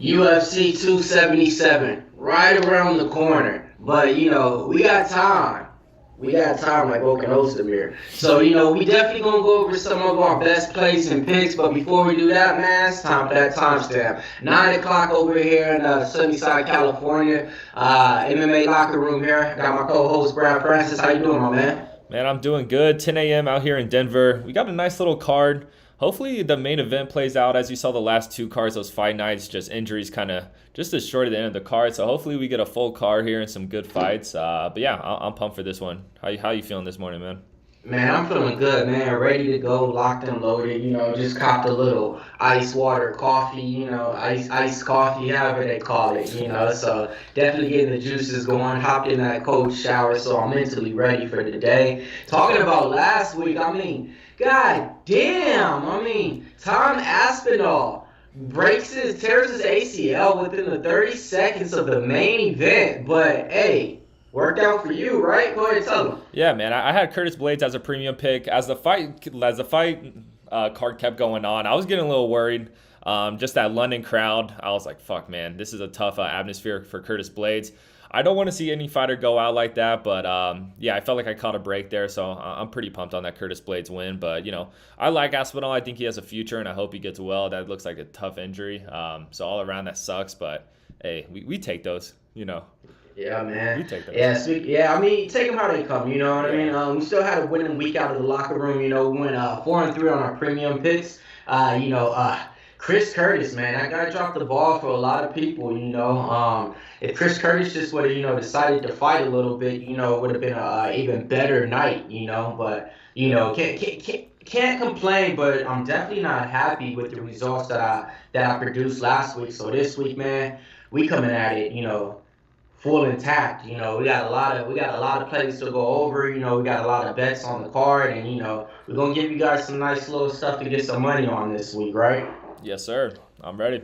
UFC 277, right around the corner. But, we got time. We got time like Oak and Ostermere. So, we definitely going to go over some of our best plays and picks. But before we do that, man, it's time for that timestamp. 9 o'clock over here in Sunnyside, California. MMA locker room here. Got my co-host, Brad Francis. How you doing, my man? Man, I'm doing good. 10 a.m. out here in Denver. We got a nice little card. Hopefully the main event plays out. As you saw the last two cards, those fight nights, just injuries kind of just as short at the end of the card. So hopefully we get a full card here and some good fights. But yeah, I'm pumped for this one. How you feeling this morning, man? Man, I'm feeling good, man. Ready to go, locked and loaded. Just copped a little ice water coffee, iced coffee, however they call it, So definitely getting the juices going. Hopped in that cold shower, so I'm mentally ready for the day. Talking about last week, God damn, Tom Aspinall tears his ACL within the 30 seconds of the main event. But hey, worked out for you, right? Go ahead, tell him. Yeah, man. I had Curtis Blades as a premium pick. As the fight card kept going on, I was getting a little worried. Just that London crowd, I was like, fuck, man, this is a tough atmosphere for Curtis Blades. I don't want to see any fighter go out like that, but yeah, I felt like I caught a break there, so I'm pretty pumped on that Curtis Blades win. But, I like Aspinall. I think he has a future, and I hope he gets well. That looks like a tough injury. So all around, that sucks, but, hey, we take those, Yeah, man. We take those. Take them how they come, you know what I mean? We still had a winning week out of the locker room, we went 4-3 on our premium picks. Chris Curtis, man, that guy dropped the ball for a lot of people, If Chris Curtis just would have, decided to fight a little bit, it would have been an even better night, But, can't complain, but I'm definitely not happy with the results that I produced last week. So this week, man, we coming at it, full intact. We got a lot of plays to go over. We got a lot of bets on the card, and we're gonna give you guys some nice little stuff to get some money on this week, right? Yes, sir. I'm ready.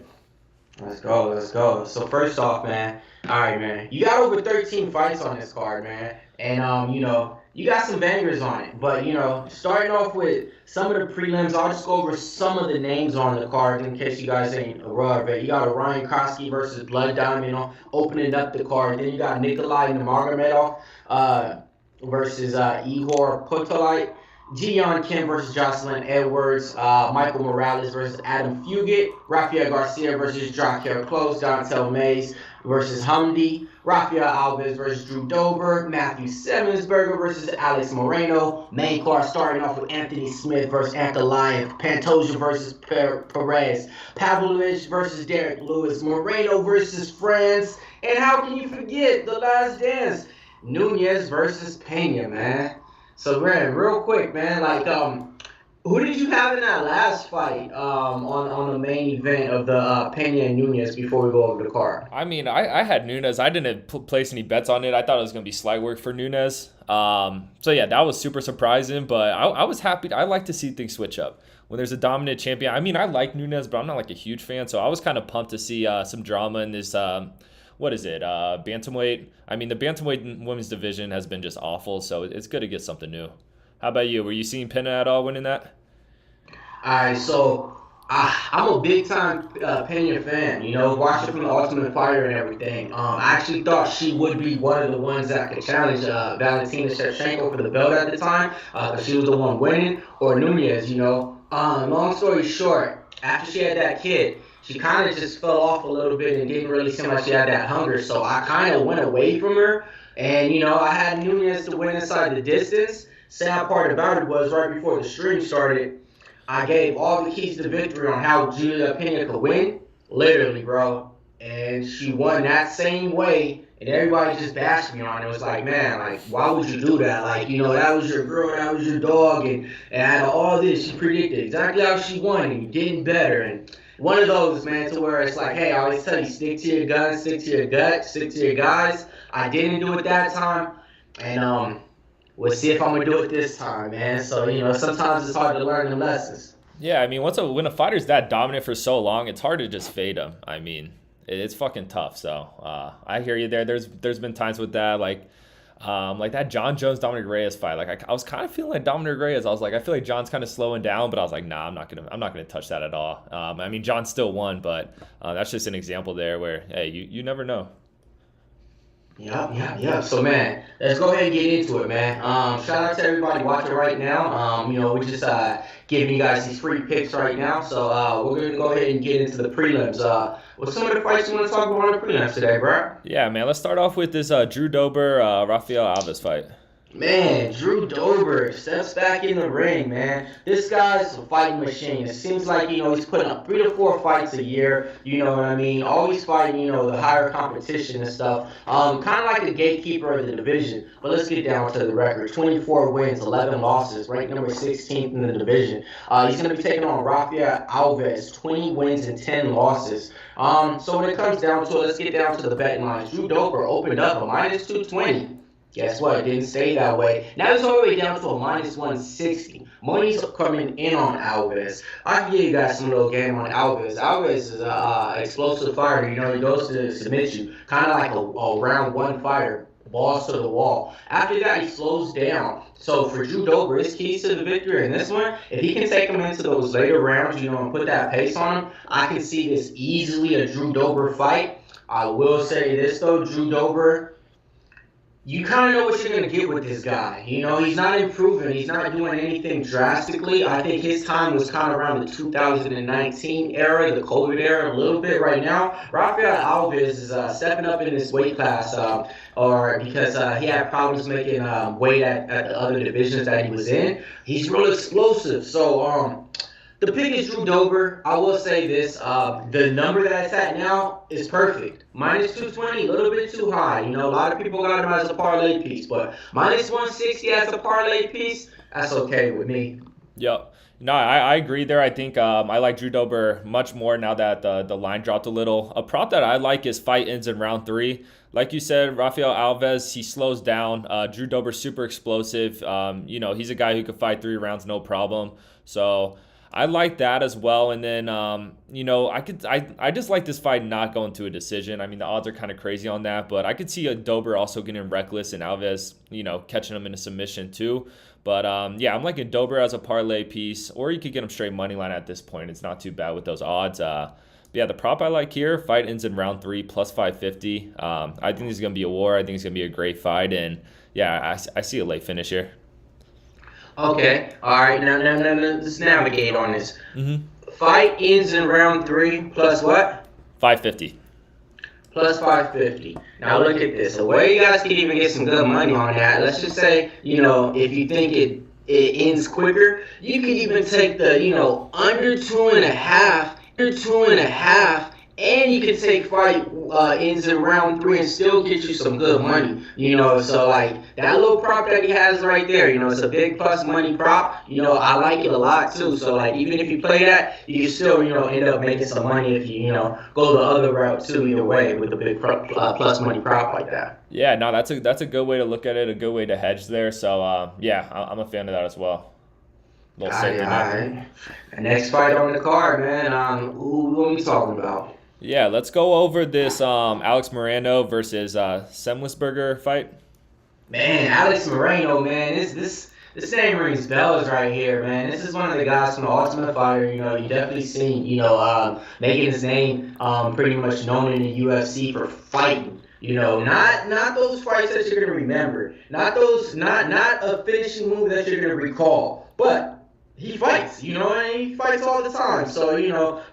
Let's go. So first off, man, all right, man, you got over 13 fights on this card, man, and you got some bangers on it. But starting off with some of the prelims, I'll just go over some of the names on the card in case you guys ain't aware of it. You got Orion Koski versus Blood Diamond, opening up the card. Then you got Nikolai Nurmagomedov versus Igor Potolite. Jiyeon Kim versus Jocelyn Edwards, Michael Morales versus Adam Fugit, Rafael Garcia versus Drakkar Close, Dontel Mays versus Hamdi, Rafael Alves versus Drew Dober, Matthew Semelsberger versus Alex Morono, main card starting off with Anthony Smith versus Ankalaev, Pantoja versus Perez, Pavlovich versus Derek Lewis, Moreno versus France, and how can you forget the last dance, Nunes versus Pena, man. So, man, real quick, man, who did you have in that last fight on the main event of the Pena and Nunes before we go over the card? I had Nunes. I didn't place any bets on it. I thought it was going to be slight work for Nunes. So, yeah, that was super surprising, but I was happy. I like to see things switch up. When there's a dominant champion, I like Nunes, but I'm not like a huge fan, so I was kind of pumped to see some drama in this what is it, bantamweight? The bantamweight women's division has been just awful, so it's good to get something new. How about you? Were you seeing Pena at all winning that? All right, so I'm a big-time Pena fan, watching from the Ultimate Fighter and everything. I actually thought she would be one of the ones that could challenge Valentina Shevchenko for the belt at the time, because she was the one winning, or Nunes, Long story short, after she had that kid, she kind of just fell off a little bit and didn't really seem like she had that hunger. So I kind of went away from her. And, I had Nunes to win inside the distance. Sad part about it was right before the stream started, I gave all the keys to victory on how Julia Pena could win. Literally, bro. And she won that same way. And everybody just bashed me on it. It was like, man, why would you do that? That was your girl, that was your dog. And out of all this, she predicted exactly how she won. And you did better. And one of those, man, to where it's like, hey, I always tell you, stick to your guns, stick to your gut, stick to your guys. I didn't do it that time, and we'll see if I'm going to do it this time, man. So, sometimes it's hard to learn the lessons. Yeah, when a fighter's that dominant for so long, it's hard to just fade him. It's fucking tough, so I hear you there. There's been times with that, Like that John Jones Dominic Reyes fight. Like I was kind of feeling like Dominic Reyes. I was like, I feel like John's kind of slowing down, but I was like, nah, I'm not gonna touch that at all. I mean, John still won, but that's just an example there where, hey, you never know. Yeah. So, man, let's go ahead and get into it, man. Shout out to everybody watching right now. We're just giving you guys these free picks right now. So, we're going to go ahead and get into the prelims. What's some of the fights you want to talk about on the prelims today, bro? Yeah, man, let's start off with this Drew Dober, Rafael Alves fight. Man, Drew Dober steps back in the ring, man. This guy's a fighting machine. It seems like, he's putting up 3 to 4 fights a year, you know what I mean? Always fighting, the higher competition and stuff. Kind of like the gatekeeper of the division. But let's get down to the record. 24 wins, 11 losses, ranked number 16th in the division. He's going to be taking on Rafael Alves, 20 wins and 10 losses. So when it comes down to it, let's get down to the betting lines. Drew Dober opened up a minus 220. Guess what? It didn't stay that way. Now it's all the way down to a minus 160. Money's coming in on Alves. I can give you guys some little game on Alves. Alves is an explosive fighter. He goes to submit you. Kind of like a round one fighter. Balls to the wall. After that, he slows down. So for Drew Dober, his keys to the victory in this one, if he can take him into those later rounds, and put that pace on him, I can see this easily a Drew Dober fight. I will say this, though. Drew Dober, you kind of know what you're going to get with this guy. He's not improving. He's not doing anything drastically. I think his time was kind of around the 2019 era, the COVID era, a little bit right now. Rafael Alves is stepping up in this weight class because he had problems making weight at the other divisions that he was in. He's real explosive. So, the pick is Drew Dober. I will say this, the number that it's at now is perfect. Minus 220, a little bit too high. A lot of people got him as a parlay piece, but minus 160 as a parlay piece, that's okay with me. Yep. No, I agree there. I think I like Drew Dober much more now that the line dropped a little. A prop that I like is fight ends in round 3. Like you said, Rafael Alves, he slows down. Drew Dober's super explosive. He's a guy who could fight 3 rounds, no problem. So I like that as well. And then, I just like this fight not going to a decision. I mean, the odds are kind of crazy on that, but I could see a Dober also getting reckless and Alves, catching him in a submission too. But, I'm liking Dober as a parlay piece, or you could get him straight money line at this point. It's not too bad with those odds. The prop I like here, fight ends in round 3, plus 550. I think this is going to be a war. I think it's going to be a great fight. And, I see a late finish here. Okay, all right, now let's navigate on this. Fight ends in round 3, plus what? 550. Plus 550. Now look at this. The way you guys can even get some good money on that, let's just say, if you think it ends quicker, you could even take the, under 2.5, and you can take fight ends in round 3 and still get you some good money, so like that little prop that he has right there, it's a big plus money prop, I like it a lot too. So like even if you play that, you can still, end up making some money if you, go the other route too, either way with a big plus money prop like that. Yeah, no, that's a good way to look at it, a good way to hedge there. So I'm a fan of that as well. All right. The next fight on the card, man, who are we talking about? Yeah, let's go over this Alex Morono versus Semelsberger fight. Man, Alex Morono, man, this name rings bells right here, man. This is one of the guys from the Ultimate Fighter. You definitely seen, making his name pretty much known in the UFC for fighting. Not those fights that you're gonna remember, not a finishing move that you're gonna recall, but he fights, and he fights all the time. So,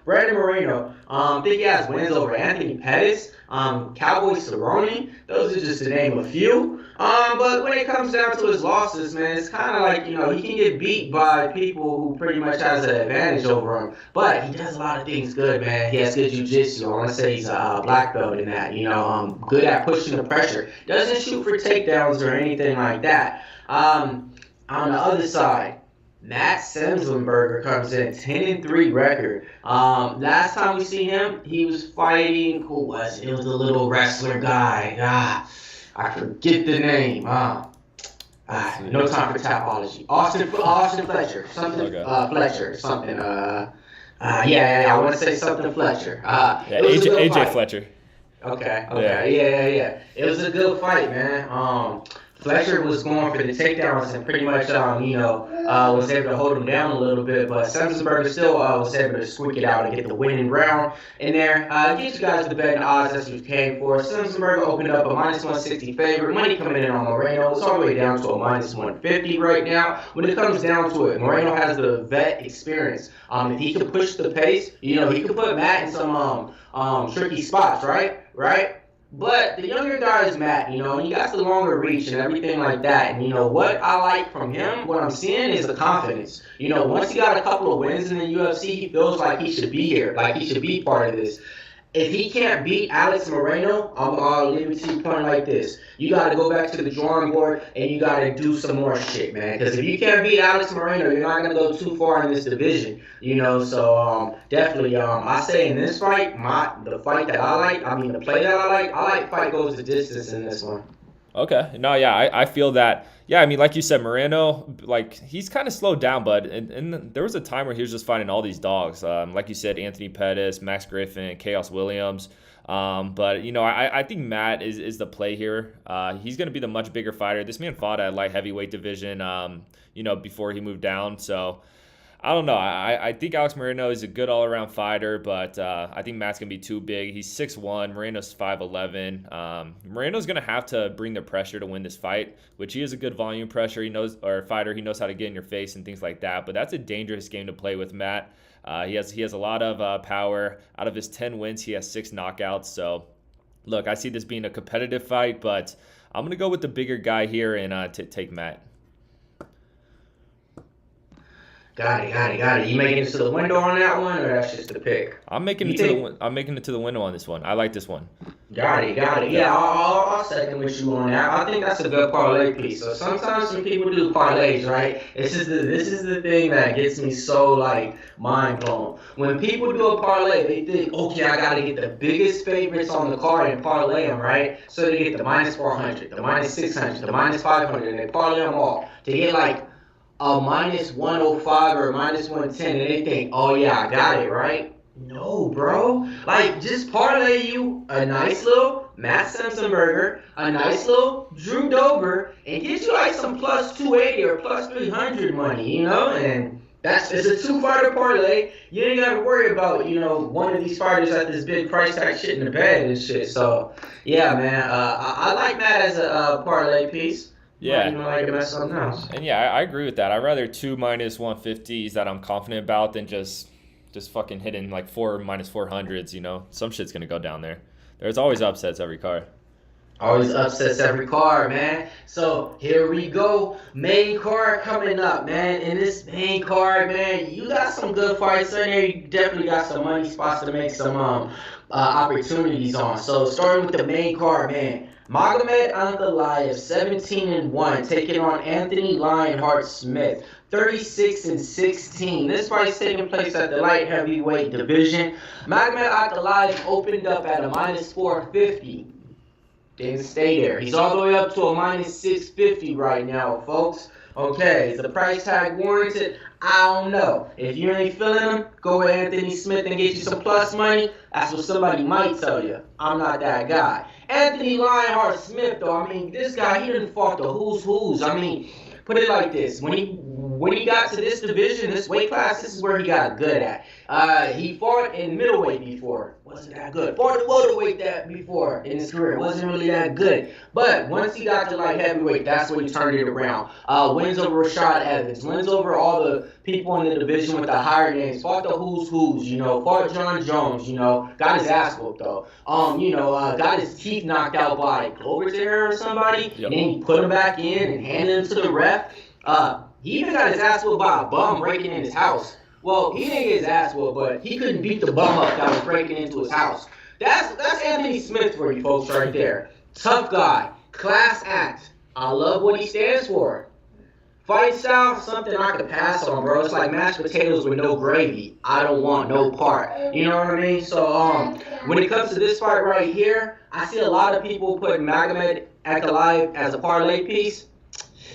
Brandon Morono, I think he has wins over Anthony Pettis, Cowboy Cerrone. Those are just to name a few. But when it comes down to his losses, man, it's kind of like, he can get beat by people who pretty much has an advantage over him. But he does a lot of things good, man. He has good jiu-jitsu. I want to say he's a black belt in that, good at pushing the pressure. Doesn't shoot for takedowns or anything like that. On the other side, Matt Semelsberger comes in 10-3 record. Last time we see him, he was fighting. Who was it? It was a little wrestler guy. I forget the name. No time for tapology. Austin Fletcher. Fletcher. Something. I want to say something Fletcher. AJ Fletcher. Okay. Yeah. It was a good fight, man. Fletcher was going for the takedowns and pretty much, was able to hold him down a little bit, but Semelsberger still was able to squeak it out and get the winning round in there. Get you guys the betting odds that's what you came for. Semelsberger opened up a -160 favorite. Money coming in on Morono. It's all the way down to a -150 right now. When it comes down to it, Morono has the vet experience. If he can push the pace, he can put Matt in some tricky spots, right? But the younger guy is Matt, and he got the longer reach and everything like that. And what I like from him, what I'm seeing is the confidence. Once he got a couple of wins in the UFC, he feels like he should be here, like he should be part of this. If he can't beat Alex Morono, I'll leave it to you point like this. You got to go back to the drawing board and you got to do some more shit, man. Because if you can't beat Alex Morono, you're not going to go too far in this division, So definitely, I say in this fight, the play that I like, I like FightDawgz the distance in this one. Okay. No, yeah, I feel that. Yeah, I mean, like you said, Morono, like, he's kind of slowed down, but and there was a time where he was just fighting all these dogs. Like you said, Anthony Pettis, Max Griffin, Chaos Williams. But, I think Matt is the play here. He's going to be the much bigger fighter. This man fought at light heavyweight division, before he moved down. So, I don't know. I think Alex Morono is a good all-around fighter, but I think Matt's going to be too big. He's 6'1", Moreno's 5'11". Moreno's going to have to bring the pressure to win this fight, which he is a good volume pressure. He knows how to get in your face and things like that, but that's a dangerous game to play with Matt. He has a lot of power. Out of his 10 wins, he has 6 knockouts. So, look, I see this being a competitive fight, but I'm going to go with the bigger guy here and take Matt. Got it. You making it to the window on that one, or that's just a pick? I'm making it to the window on this one. I like this one. Got it. Yeah, I'll second with you on that. I think that's a good parlay piece. So sometimes some people do parlays, right? This is the thing that gets me so mind blown. When people do a parlay, they think, okay, I gotta get the biggest favorites on the card and parlay them, right? So they get the -400, the -600, the -500, and they parlay them all to get a -105 or a -110, and they think, oh yeah, I got it, right? No, bro. Just parlay you a nice little Matt Semelsberger, a nice little Drew Dober, and get you some plus 280 or plus 300 money, and it's a 2-fighter parlay. You ain't got to worry about, one of these fighters at this big price tag shit in the bed and shit. So, yeah, man, I like Matt as a parlay piece. Yeah. And yeah, I agree with that. I'd rather 2 -150s that I'm confident about than just fucking hitting 4 -400s, Some shit's going to go down there. There's always upsets every card. Always upsets every card, man. So here we go. Main card coming up, man. In this main card, man, you got some good fights in there. You definitely got some money spots to make some opportunities on. So starting with the main card, man. Magomed Ankalaev, 17-1, taking on Anthony Lionheart Smith, 36-16. This fight's taking place at the light heavyweight division. Magomed Ankalaev opened up at a -450. Didn't stay there. He's all the way up to a -650 right now, folks. Okay, is the price tag warranted? I don't know. If you ain't feeling him, go with Anthony Smith and get you some plus money. That's what somebody might tell you. I'm not that guy. Anthony Lionheart Smith, though, this guy, he done fought the who's. Put it like this. When he got to this division, this weight class, this is where he got good at. He fought in middleweight before. Wasn't that good. Fought at welterweight before in his career. Wasn't really that good. But once he got to light heavyweight, that's when he turned it around. Wins over Rashad Evans. Wins over all the people in the division with the higher names. Fought the who's. Fought John Jones, Got his ass whooped, though. Got his teeth knocked out by Glover or somebody. Yep. And then he put him back in and handed him to the ref. He even got his ass whooped by a bum breaking in his house. Well, he didn't get his ass whooped, but he couldn't beat the bum up that was breaking into his house. That's Anthony Smith for you folks right there. Tough guy. Class act. I love what he stands for. Fight style, something I could pass on, bro. It's like mashed potatoes with no gravy. I don't want no part. You know what I mean? So, when it comes to this fight right here, I see a lot of people putting Magomed Ankalaev as a parlay piece.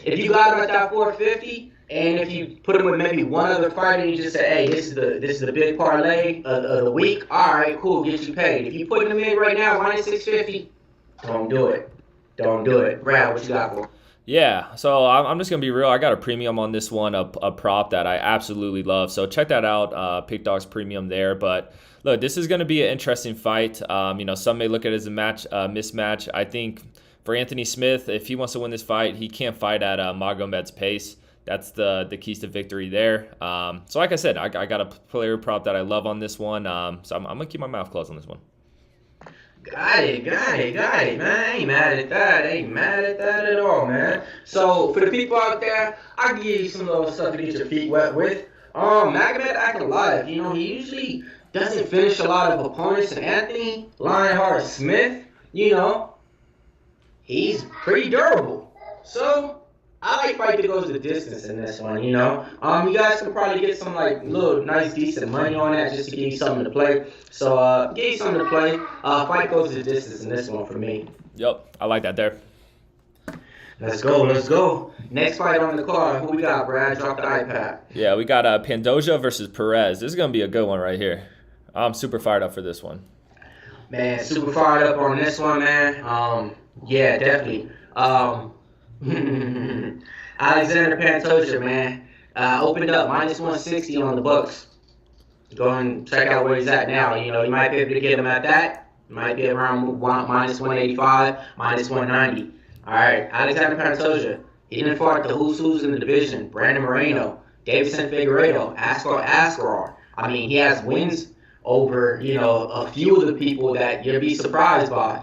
If you got him at that 450, and if you put him with maybe one other fighter, and you just say, hey, this is the big parlay of the week, all right, cool, get you paid. If you putting him in right now, -650, don't do it. Brad, what you got for him? Yeah, so I'm just gonna be real. I got a premium on this one, a prop that I absolutely love. So check that out, FightDawgz premium there. But look, this is gonna be an interesting fight. Some may look at it as a mismatch. I think for Anthony Smith, if he wants to win this fight, he can't fight at Magomed's pace. That's the keys to victory there. So like I said, I got a player prop that I love on this one. So I'm gonna keep my mouth closed on this one. Got it, man. I ain't mad at that. At all, man. So, for the people out there, I give you some little stuff to get your feet wet with. Magomed acting live. He usually doesn't finish a lot of opponents. And Anthony Lionheart Smith, he's pretty durable. So, I like fight that goes the distance in this one, You guys can probably get some, little nice, decent money on that just to give you something to play. So, give you something to play. Fight goes the distance in this one for me. Yep, I like that there. Let's go. Next fight on the card. Who we got, Brad? Drop the iPad. Yeah, we got Pantoja versus Perez. This is going to be a good one right here. I'm super fired up for this one. Man, super fired up on this one, man. Yeah, definitely. Alexander Pantoja, man, opened up -160 on the books. Go and check out where he's at now. You might be able to get him at that. Might be around -185, -190. All right, Alexander Pantoja. He didn't fight the who's in the division. Brandon Moreno, Davison Figueiredo, Askar. I mean, he has wins over, a few of the people that you'll be surprised by.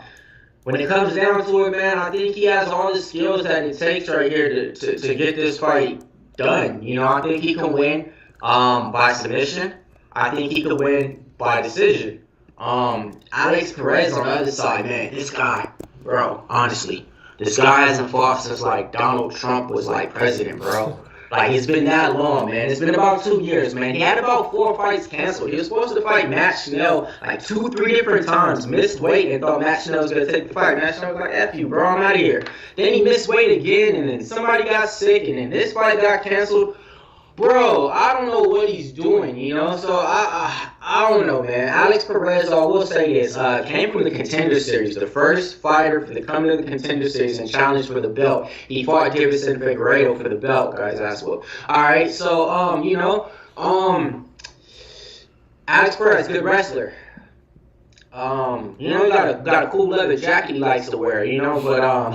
When it comes down to it, man, I think he has all the skills that it takes right here to get this fight done. I think he can win by submission. I think he could win by decision. Alex Perez on the other side, man, this guy, bro, honestly, this guy hasn't fought since, Donald Trump was, president, bro. It's been that long, man. It's been about 2 years, man. He had about 4 fights canceled. He was supposed to fight Matt Schnell 2-3 different times. Missed weight and thought Matt Schnell was going to take the fight. Matt Schnell was like, F you, bro. I'm out of here. Then he missed weight again, and then somebody got sick, and then this fight got canceled. Bro, I don't know what he's doing, So, I don't know, man. Alex Perez, I will say this, came from the Contender Series. The first fighter to come to the Contender Series and challenge for the belt. He fought Davison Figueiredo for the belt, guys. That's what. All right, so, Alex Perez, good wrestler. He got a cool leather jacket he likes to wear, but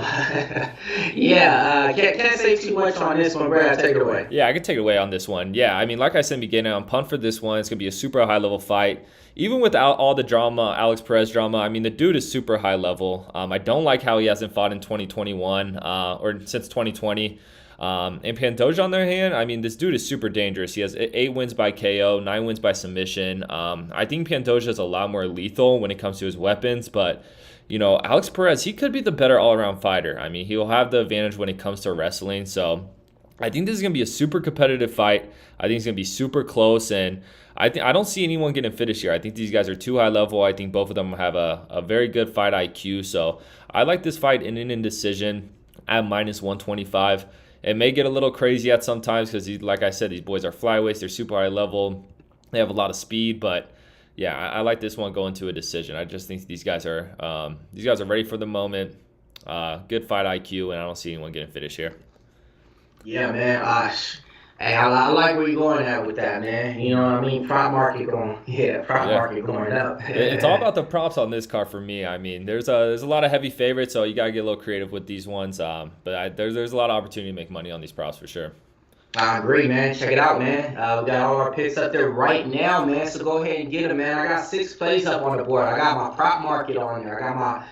can't say too much on this one, Brad. Take it away. Yeah, I can take it away on this one. Yeah, I mean, like I said in the beginning, I'm pumped for this one. It's gonna be a super high level fight. Even without all the drama, Alex Perez drama, I mean, the dude is super high level. I don't like how he hasn't fought in 2021 or since 2020. And Pantoja, on the other hand, I mean, this dude is super dangerous. He has 8 wins by KO, 9 wins by submission. I think Pantoja is a lot more lethal when it comes to his weapons, but Alex Perez, he could be the better all-around fighter. I mean, he'll have the advantage when it comes to wrestling. So I think this is gonna be a super competitive fight. I think it's gonna be super close, and I don't see anyone getting finished here. I think these guys are too high level. I think both of them have a very good fight IQ. So I like this fight in an indecision at -125. It may get a little crazy at sometimes because, like I said, these boys are flyweights. They're super high level. They have a lot of speed, but yeah, I like this one going to a decision. I just think these guys are ready for the moment. Good fight IQ, and I don't see anyone getting finished here. Yeah, man. Hey, I like where you're going at with that, man. You know what I mean? Prop market going up. It's all about the props on this card for me. I mean, there's a lot of heavy favorites, so you gotta get a little creative with these ones. But there's a lot of opportunity to make money on these props for sure. I agree, man. Check it out, man. We got all our picks up there right now, man. So go ahead and get them, man. I got 6 plays up on the board. I got my prop market on there. I got my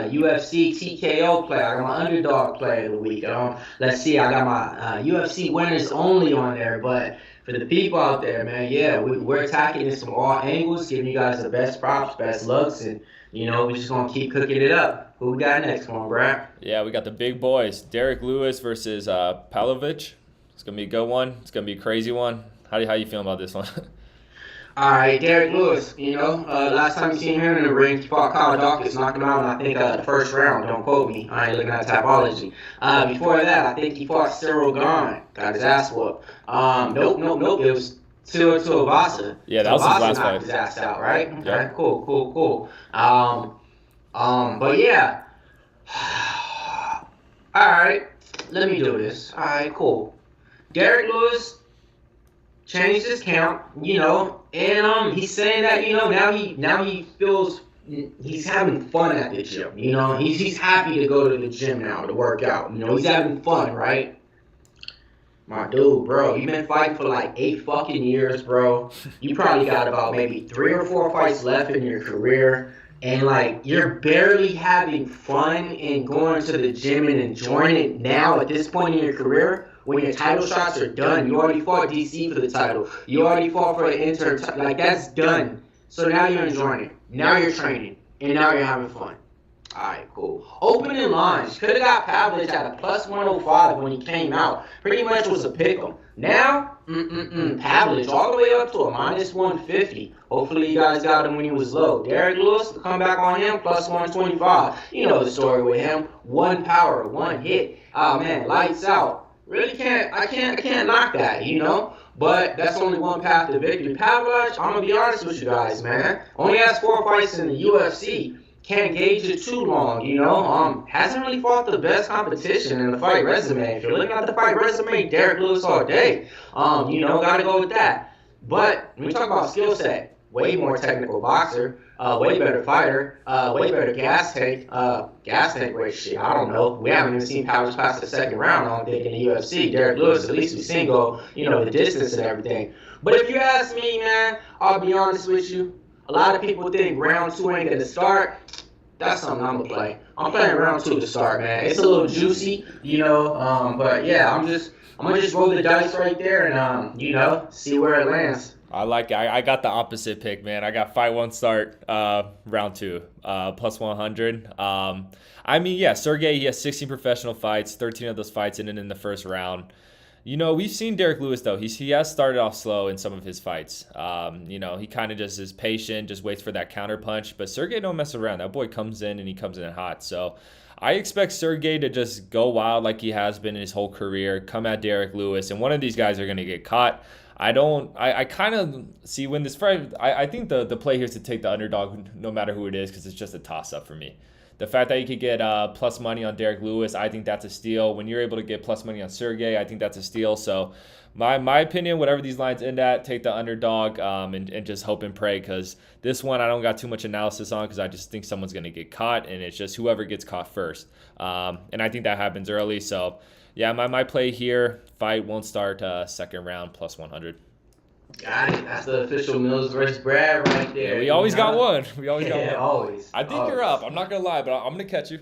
UFC TKO play. I got my underdog play of the week. Let's see. I got my UFC winners only on there. But for the people out there, man, yeah, we're attacking this from all angles, giving you guys the best props, best looks, and we're just gonna keep cooking it up. Who we got next one, Brad? Yeah, we got the big boys. Derek Lewis versus Pavlovich. It's going to be a good one. It's going to be a crazy one. How you feeling about this one? All right, Derek Lewis, last time you seen him in the ring, he fought Kyle Dawkins, knocked him out in, I think, the first round. Don't quote me. I ain't looking at Tapology. Before that, I think he fought Cyril Gahn. Got his ass whooped. Nope. It was Tua Tuivasa. Yeah, that was his last fight. His ass out, right? Okay, yep. Cool. But yeah. All right, let me do this. All right, cool. Derek Lewis changed his camp, and he's saying that now he feels he's having fun at the gym. He's happy to go to the gym now to work out. He's having fun, right? My dude, bro, you've been fighting for like 8 fucking years, bro. You probably got about maybe 3 or 4 fights left in your career. And like you're barely having fun and going to the gym and enjoying it now at this point in your career when your title shots are done. You already fought DC for the title. You already fought for an intern. Like that's done. So now you're enjoying it. Now you're training. And now you're having fun. Alright, cool. Opening lines. Could have got Pavlovich at a plus 105 when he came out. Pretty much was a pick'em. Now, Pavlovich all the way up to a minus 150. Hopefully you guys got him when he was low. Derek Lewis, come back on him, plus 125. You know the story with him. 1 power, 1 hit. Oh man, lights out. Really I can't knock that, But that's only one path to victory. Pavlovich, I'm gonna be honest with you guys, man. Only has 4 fights in the UFC. Can't gauge it too long, Hasn't really fought the best competition in the fight resume. If you're looking at the fight resume, Derek Lewis all day. Gotta go with that. But when we talk about skill set, way more technical boxer, way better fighter, way better gas tank. Wait, shit, I don't know. We haven't even seen Pavlovich past the second round, I don't think, in the UFC. Derek Lewis, at least we've seen go, the distance and everything. But if you ask me, man, I'll be honest with you. A lot of people think round 2 ain't gonna start. That's something I'm gonna play. I'm playing round 2 to start, man. It's a little juicy, but yeah, I'm gonna just roll the dice right there and see where it lands. I got the opposite pick, man. I got fight 1 start, round 2, plus 100. Sergei, he has 16 professional fights, 13 of those fights ended in the first round. We've seen Derek Lewis, though. He has started off slow in some of his fights. He kind of just is patient, just waits for that counter punch. But Sergei don't mess around. That boy comes in and he comes in hot. So I expect Sergei to just go wild like he has been in his whole career, come at Derek Lewis, and one of these guys are going to get caught. I kind of see when this fight, I think the play here is to take the underdog no matter who it is because it's just a toss-up for me. The fact that you could get plus money on Derek Lewis, I think that's a steal. When you're able to get plus money on Sergei, I think that's a steal. So my opinion, whatever these lines end at, take the underdog and just hope and pray because this one I don't got too much analysis on because I just think someone's going to get caught and it's just whoever gets caught first. And I think that happens early. So, yeah, my play here, fight won't start second round plus 100. Got it. That's the official Mills versus Brad right there. Yeah, we always got one. We always got one. Always. I think you're up. I'm not going to lie, but I'm going to catch you.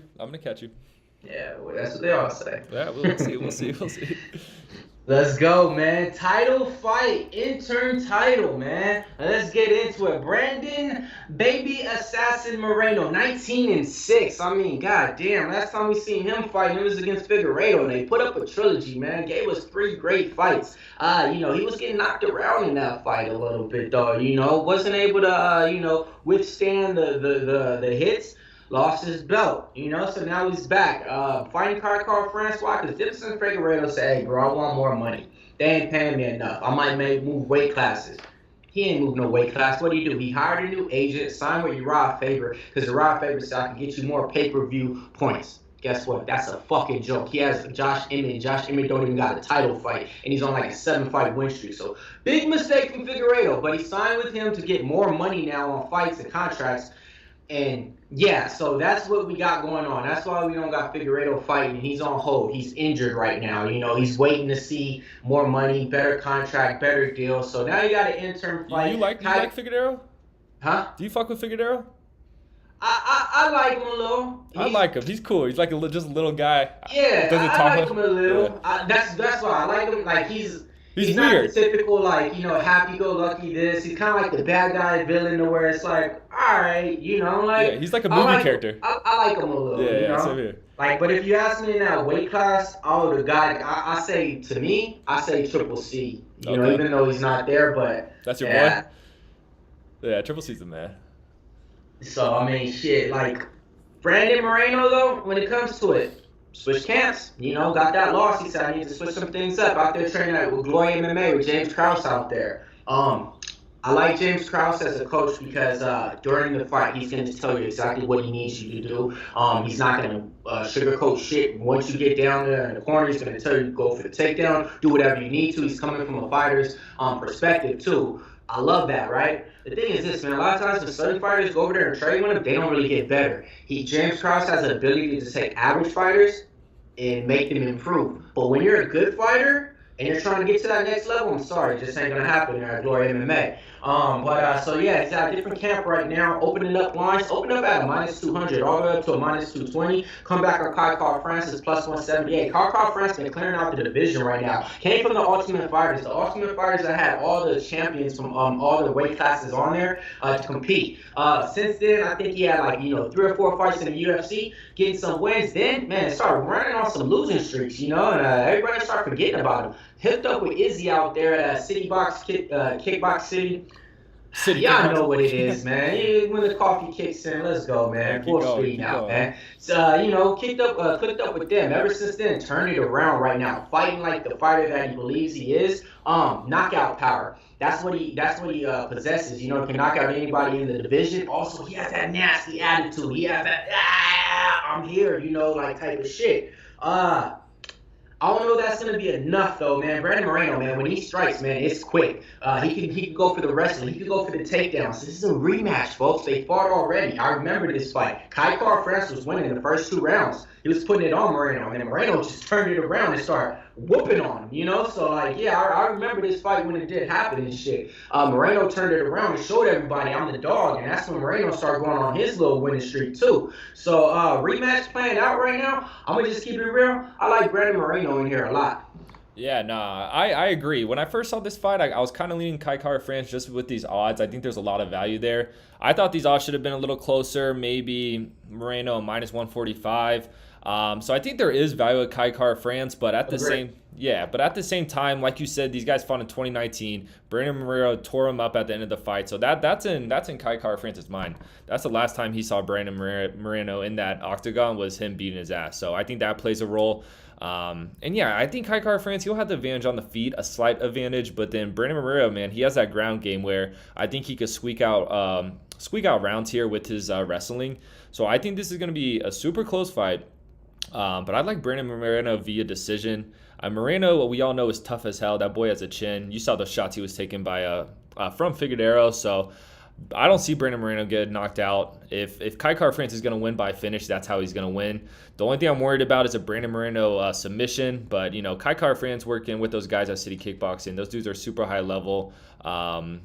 Yeah, well, that's what they all say. Yeah, we'll see. Let's go, man. Title fight. Intern title, man. Let's get into it. Brandon Baby Assassin Morono, 19-6. I mean, goddamn. Last time we seen him fight, it was against Figueiredo. And they put up a trilogy, man. Gave us 3 great fights. He was getting knocked around in that fight a little bit, though. Wasn't able to, withstand the hits. Lost his belt, so now he's back. Fighting card called Francois, because Dipson and Figueiredo said, hey, bro, I want more money. They ain't paying me enough. I might move weight classes. He ain't moved no weight class. What do? He hired a new agent, signed with Uriah Faber, because Uriah Faber said I can get you more pay-per-view points. Guess what? That's a fucking joke. He has Josh Emmett. Josh Emmett don't even got a title fight, and he's on like a 7-fight win streak. So big mistake from Figueiredo, but he signed with him to get more money now on fights and contracts. And yeah, so that's what we got going on. That's why we don't got Figueiredo fighting. He's on hold. He's injured right now. He's waiting to see more money, better contract, better deal. So now you got an intern fight. You like Figueiredo? Huh? Do you fuck with Figueiredo? I like him a little. I like him. He's cool. He's like just a little guy. Yeah, I like him a little. Yeah. That's why I like him. Like he's not weird. The typical happy-go-lucky this. He's kind of like the bad guy villain, to where it's like, all right, Yeah, he's like a movie character. I like him a little. Yeah, same here. Like, but if you ask me in that weight class, the guy I say Triple C. Even though he's not there, but that's your boy. Yeah, Triple C's the man. So I mean, shit. Like Brandon Morono, though, when it comes to it. Switch camps, got that loss. He said, I need to switch some things up. Out there training with Glory MMA with James Krause out there. I I like James Krause as a coach because during the fight, he's going to tell you exactly what he needs you to do. He's not going to sugarcoat shit. Once you get down there in the corner, he's going to tell you to go for the takedown, do whatever you need to. He's coming from a fighter's perspective, too. I love that, right? The thing is this, man. A lot of times when certain fighters go over there and train with him, they don't really get better. James Krause has the ability to take average fighters and make them improve. But when you're a good fighter, and you're trying to get to that next level, I'm sorry, it just ain't gonna happen at Glory MMA. So yeah, it's at a different camp right now, opening up lines, open up at a -200, all the way up to a -220. Come back on Kai Francis plus 178. Kai Francis been clearing out the division right now. Came from the Ultimate Fighters. The Ultimate Fighters that had all the champions from all the weight classes on there to compete. Since then, I think he had 3 or 4 fights in the UFC, getting some wins. Then, man, started running on some losing streaks, and everybody started forgetting about him. Hooked up with Izzy out there at Kickbox City. Y'all know what it is, man. When the coffee kicks in, let's go, man. Full speed now, man. So, clicked up with them. Ever since then, turned it around right now. Fighting like the fighter that he believes he is. Knockout power. That's what he possesses. Can knock out anybody in the division. Also, he has that nasty attitude. He has that I'm here, type of shit. I don't know if that's going to be enough, though, man. Brandon Morono, man, when he strikes, man, it's quick. He can go for the wrestling. He can go for the takedowns. This is a rematch, folks. They fought already. I remember this fight. Kai France was winning the first 2 rounds. He was putting it on Morono, and then Morono just turned it around and started whooping on him, So, I remember this fight when it did happen and shit. Morono turned it around and showed everybody I'm the dog, and that's when Morono started going on his little winning streak, too. So, rematch playing out right now. I'm going to just keep it real. I like Brandon Morono in here a lot. Yeah, nah, I agree. When I first saw this fight, I was kind of leaning Kai France just with these odds. I think there's a lot of value there. I thought these odds should have been a little closer, maybe Morono -145. So I think there is value at Kai France, but at the same time, like you said, these guys fought in 2019. Brandon Morono tore him up at the end of the fight, so that's in Kai France's mind. That's the last time he saw Brandon Morono in that octagon, was him beating his ass. So I think that plays a role. I think Kai France, he'll have the advantage on the feet, a slight advantage, but then Brandon Morono, man, he has that ground game where I think he could squeak out rounds here with his wrestling. So I think this is going to be a super close fight. But I like Brandon Morono via decision. Morono, what we all know, is tough as hell. That boy has a chin. You saw the shots he was taken by from Figueiredo. So I don't see Brandon Morono get knocked out. If Kai France is going to win by finish, that's how he's going to win. The only thing I'm worried about is a Brandon Morono submission. But, Kai France working with those guys at City Kickboxing. Those dudes are super high level. So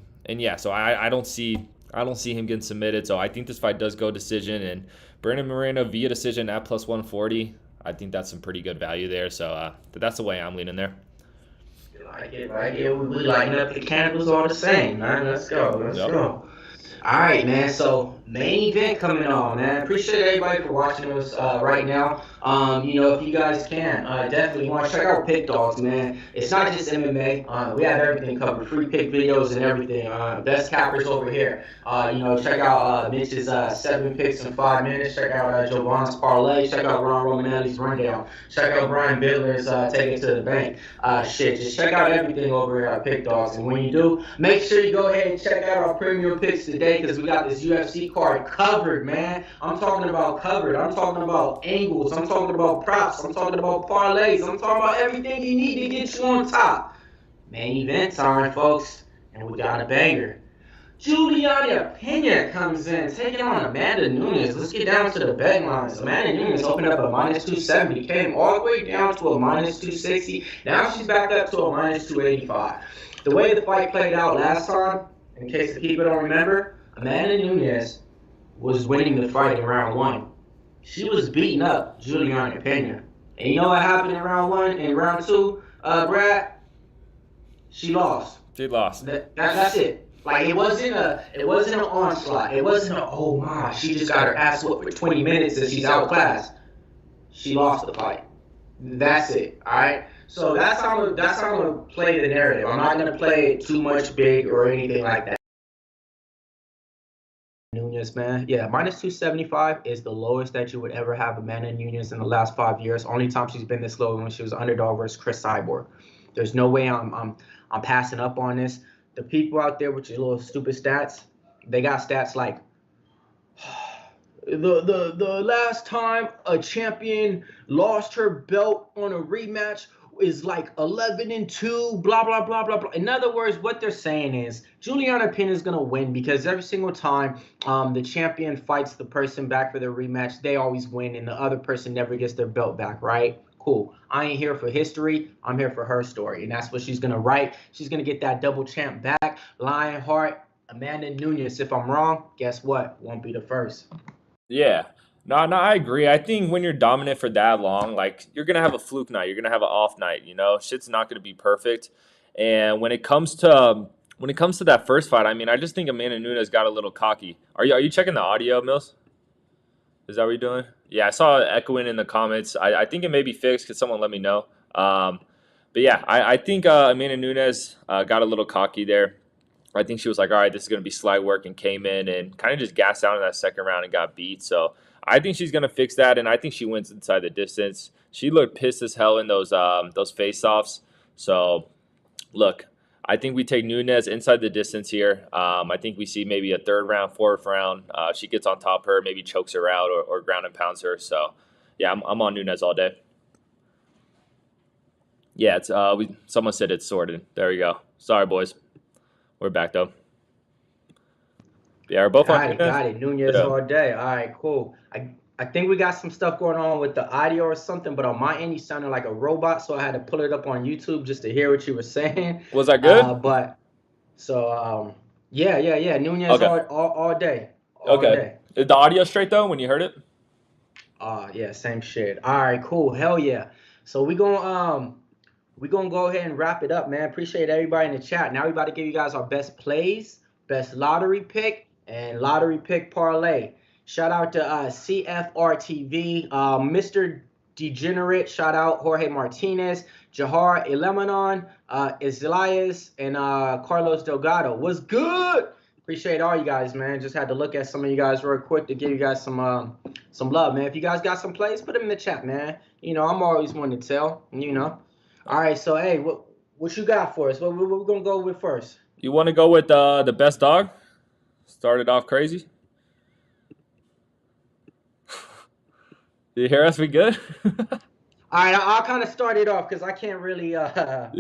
I don't see him getting submitted. So I think this fight does go decision. And Brandon Morono via decision at plus 140. I think that's some pretty good value there. So that's the way I'm leaning there. Like it. We lighting up the candles all the same, man. Let's go. All right, man. So main event coming on, man. Appreciate everybody for watching us right now. If you guys can, definitely want to check out FightDawgz, man. It's not just MMA. We have everything covered. Free pick videos and everything. Best cappers over here. Check out Mitch's 7 picks in 5 minutes. Check out Jovan's parlay. Check out Ron Romanelli's rundown. Check out Brian Bittler's take it to the bank. Just check out everything over here at FightDawgz. And when you do, make sure you go ahead and check out our premium picks today, because we got this UFC card covered, man. I'm talking about covered. I'm talking about angles. I'm talking about props. I'm talking about parlays. I'm talking about everything you need to get you on top. Main event time, folks. And we got a banger. Juliana Pena comes in, taking on Amanda Nunes. Let's get down to the betting lines. Amanda Nunes opened up a -270, came all the way down to a -260. Now she's back up to a -285. The way the fight played out last time, in case the people don't remember, Amanda Nunes was winning the fight in round 1. She was beating up Juliana Pena. And you know what happened in round 1 and round 2, Brad? She lost. That's it. It wasn't an onslaught. It wasn't oh my, she just got her ass whooped for 20 minutes and she's outclassed. She lost the fight. That's it. All right. So that's how I'm gonna play the narrative. I'm not gonna play it too much big or anything like that. Nunes, man. Yeah, -275 is the lowest that you would ever have Amanda Nunes in the last 5 years. Only time she's been this low when she was underdog versus Chris Cyborg. There's no way I'm passing up on this. the people out there with your little stupid stats, they got stats like the last time a champion lost her belt on a rematch is like 11-2, blah blah blah blah blah. In other words, what they're saying is Juliana Pena is gonna win because every single time the champion fights the person back for their rematch, they always win, and the other person never gets their belt back, right? Cool. I ain't here for history. I'm here for her story, and that's what she's gonna write. She's gonna get that double champ back. Lionheart, Amanda Nunes. If I'm wrong, guess what? Won't be the first. Yeah. No, no, I agree. I think when you're dominant for that long, like you're gonna have a fluke night, you're gonna have an off night. You know, shit's not gonna be perfect. And when it comes to that first fight, I mean, I just think Amanda Nunes got a little cocky. Are you checking the audio, Mills? Is that what you're doing? Yeah, I saw it echoing in the comments. I think it may be fixed. Could someone let me know? But yeah, I think Amanda Nunes got a little cocky there. I think she was like, all right, this is going to be slide work, and came in and kind of just gassed out in that second round and got beat. So I think she's going to fix that, and I think she wins inside the distance. She looked pissed as hell in those face-offs. So, look, I think we take Nunes inside the distance here. I think we see maybe a third round, fourth round. She gets on top of her, maybe chokes her out or ground and pounds her. So, yeah, I'm on Nunes all day. Yeah, it's someone said it's sorted. There we go. Sorry, boys. We're back though. Yeah, we're both on Got it, Nunes. got it. Nunez Yeah. all day. All right, cool. I think we got some stuff going on with the audio or something, but on my end, you sounded like a robot, so I had to pull it up on YouTube just to hear what you were saying. Was that good? But so yeah, yeah, yeah. Nunez Okay. all day, all Okay. day. Is the audio straight though when you heard it? Yeah, same shit. All right, cool. Hell yeah. So we gonna go ahead and wrap it up, man. Appreciate everybody in the chat. Now we about to give you guys our best plays, best lottery pick, and lottery pick parlay. Shout out to CFRTV, Mr. Degenerate. Shout out Jorge Martinez, Jahar Elemanon, Islias, and Carlos Delgado. What's good? Appreciate all you guys, man. Just had to look at some of you guys real quick to give you guys some love, man. If you guys got some plays, put them in the chat, man. You know, I'm always one to tell. You know. All right, so hey, what you got for us? What we gonna go with first? You want to go with the best dog? Started off crazy. Did you hear us? We good? All right, I'll kind of start it off because I can't really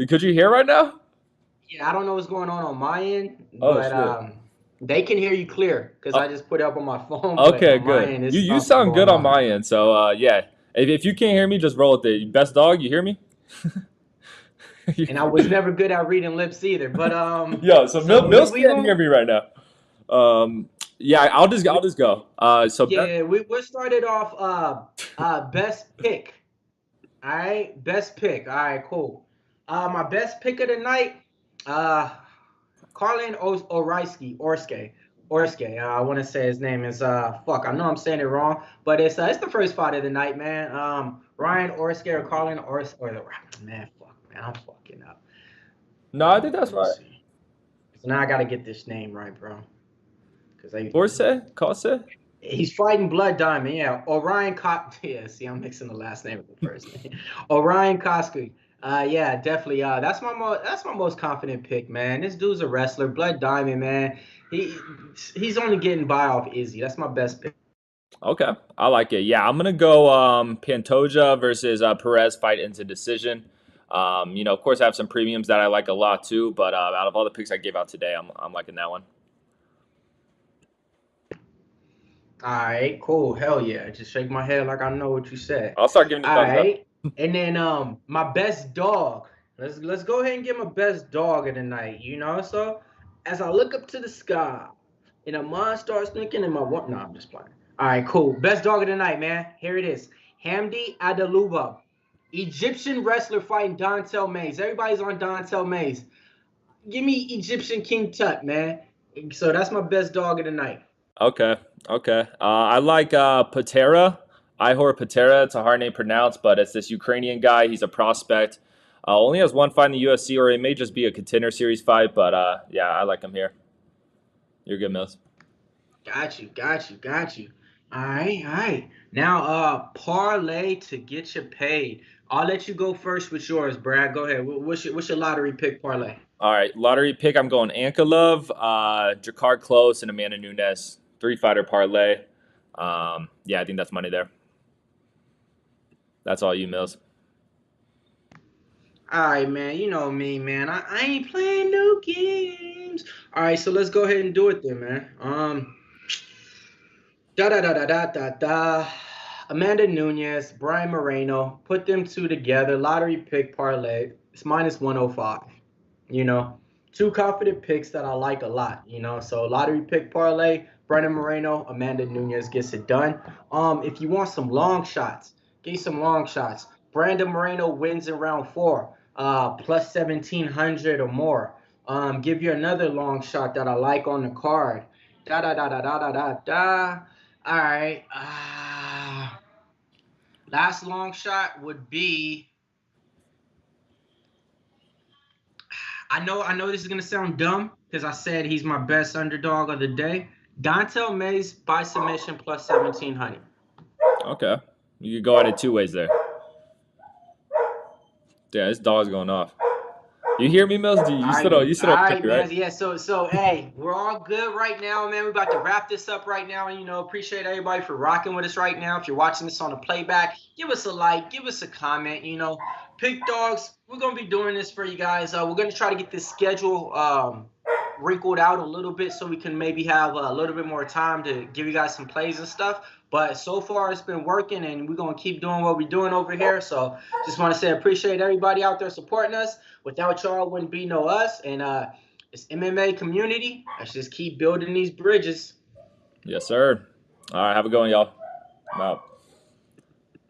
Could you hear right now? yeah, I don't know what's going on my end, Oh but shit. they can hear you clear because I Oh, just put it up on my phone, but okay, on my good. end You it's you something sound good going on on. my end. So yeah, if you can't hear me, just roll with it. Best dog, you hear me? And I was never good at reading lips either, but Yo, so so Mills we can't gonna hear me right now. Yeah, I'll just go. So best. yeah, we started off best pick. All right, best pick. All right, cool. My best pick of the night, uh, Carlin Orske. I want to say his name is fuck. I know I'm saying it wrong, but it's the first fight of the night, man. Ryan Orske or Carlin Orske or the man. Fuck, man, I'm fucking up. No, I think that's Let me right. see. So now I gotta get this name right, bro. Cause I Corse, Corse. He's fighting Blood Diamond, yeah. Orion yeah, see, I'm mixing the last name with the first name. Orion Koski. Yeah, definitely. That's my most confident pick, man. This dude's a wrestler, Blood Diamond, man. He he's only getting by off Izzy. That's my best pick. Okay, I like it. Yeah, I'm gonna go Pantoja versus Perez fight into decision. Of course, I have some premiums that I like a lot too, but out of all the picks I gave out today, I'm liking that one. All right, cool. Hell yeah. Just shake my head like I know what you said. I'll start giving you All thumbs up. right. And then my best dog. Let's go ahead and get my best dog of the night, you know? So as I look up to the sky and a mind starts thinking in my one no, I'm just playing. All right, cool. Best dog of the night, man. Here it is. Hamdi Adaluba. Egyptian wrestler fighting Dontel Mays. Everybody's on Dontel Mays. Give me Egyptian King Tut, man. So that's my best dog of the night. Okay, okay. I like Patera, Ihor Patera. It's a hard name to pronounce, but it's this Ukrainian guy. He's a prospect. Only has one fight in the UFC, or it may just be a contender series fight. But yeah, I like him here. You're good, Mills. Got you. All right. Now, parlay to get you paid. I'll let you go first with yours, Brad. Go ahead. What's your lottery pick parlay? All right, lottery pick. I'm going Ankalov, Jakar Close, and Amanda Nunes. 3-fighter parlay. Yeah, I think that's money there. That's all you, Mills. All right, man. You know me, man. I ain't playing no games. All right, so let's go ahead and do it then, man. Da da da da da da da. Amanda Nunes, Brian Moreno, put them two together. Lottery pick parlay. It's minus 105. You know, two confident picks that I like a lot. You know, so lottery pick parlay. Brandon Moreno, Amanda Nunes gets it done. If you want some long shots, get you some long shots. Brandon Moreno wins in round 4, plus 1,700 or more. Give you another long shot that I like on the card. Da da da da da da da da. All right. Last long shot would be. I know this is gonna sound dumb because I said he's my best underdog of the day. Dontel Mays by submission plus 1,700. Okay. You could go at it 2 ways there. Yeah, this dog's going off. You hear me, Mills? You still don't All right, pick, man. right? Yeah, so hey, we're all good right now, man. We're about to wrap this up right now. And appreciate everybody for rocking with us right now. If you're watching this on a playback, give us a like, give us a comment. FightDawgz, we're gonna be doing this for you guys. We're gonna try to get this schedule wrinkled out a little bit so we can maybe have a little bit more time to give you guys some plays and stuff. But so far it's been working, and we're gonna keep doing what we're doing over here. So just want to say appreciate everybody out there supporting us. Without y'all, wouldn't be no us. And it's MMA community. Let's just keep building these bridges. Yes, sir. All right, have a good one, y'all. I'm out.